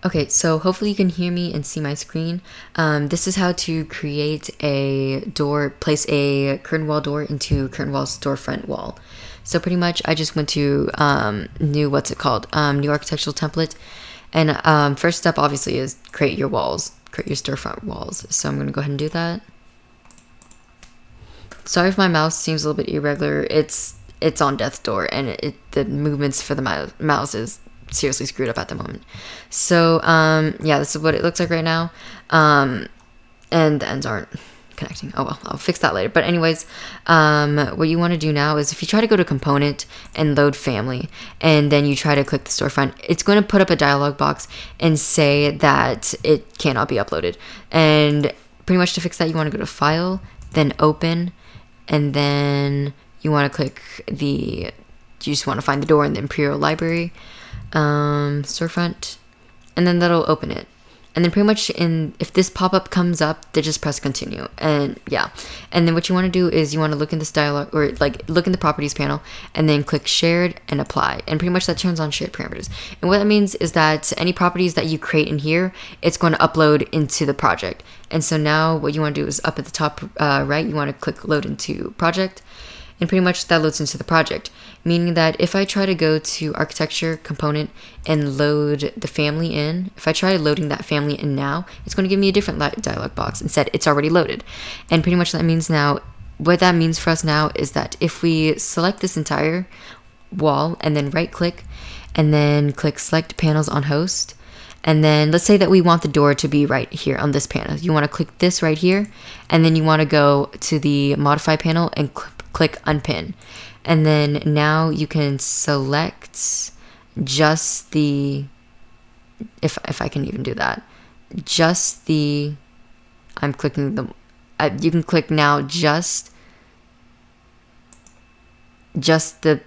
Okay, so hopefully you can hear me and see my screen. This is how to create a door, place a curtain wall door into curtain wall storefront wall. So pretty much I just went to new architectural template. And first step obviously is create your walls, create your storefront walls. So I'm gonna go ahead and do that. Sorry if my mouse seems a little bit irregular. It's on death's door, and the movements for the mouse is seriously screwed up at the moment. So yeah, this is what it looks like right now. And the ends aren't connecting. Oh well, I'll fix that later. But anyways, what you want to do now is if you try to go to component and load family, and then you try to click the storefront, it's going to put up a dialog box and say that it cannot be uploaded. And pretty much to fix that, you want to go to file, then open, and then you want to click you just want to find the door in the Imperial Library storefront, and then that'll open it. And then pretty much if this pop-up comes up, then just press continue. And yeah, and then what you want to do is you want to look in this dialog, or like look in the properties panel, and then click shared and apply. And pretty much that turns on shared parameters. And what that means is that any properties that you create in here, it's going to upload into the project. And so now what you want to do is up at the top right, you want to click load into project. And pretty much that loads into the project, meaning that if I try to go to architecture component and load the family in, if I try loading that family in now, it's going to give me a different dialog box. Instead, it's already loaded. And pretty much that means now, what that means for us now is that if we select this entire wall and then right click and then click select panels on host, and then let's say that we want the door to be right here on this panel. You want to click this right here, and then you want to go to the modify panel and click unpin. And then now you can select just the, if I can even do that, just the, I'm clicking the, you can click now just the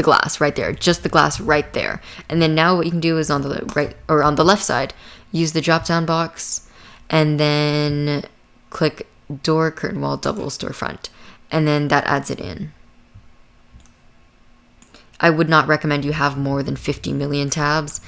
glass right there, just the glass right there. And then now what you can do is on the right or on the left side, use the drop down box and then click door curtain wall double storefront, and then that adds it in. I would not recommend you have more than 50 million tabs.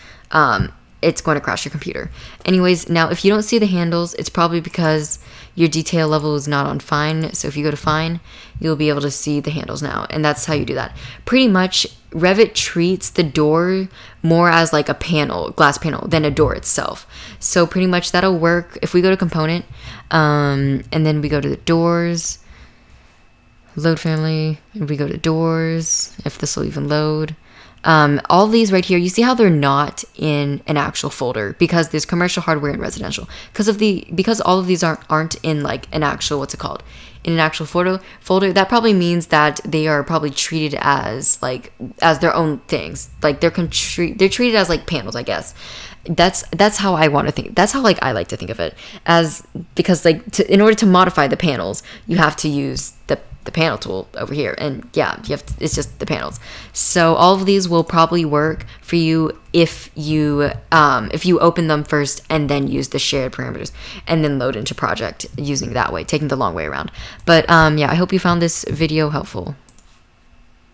It's going to crash your computer. Anyways, now if you don't see the handles, it's probably because your detail level is not on fine. So if you go to fine, you'll be able to see the handles now. And that's how you do that. Pretty much, Revit treats the door more as like a panel, glass panel, than a door itself. So pretty much that'll work if we go to component, and then we go to the doors, load family, and we go to doors, if this will even load. All these right here, you see how they're not in an actual folder because there's commercial hardware and residential. Because all of these aren't in like an actual, in an actual folder, that probably means that they are probably treated as their own things. Like they're treated as like panels, I guess. That's how I want to think. That's how I like to think of it, as because in order to modify the panels, you have to use the panel tool over here, and yeah, it's just the panels. So all of these will probably work for you if you open them first and then use the shared parameters and then load into project using that way, taking the long way around. But yeah, I hope you found this video helpful.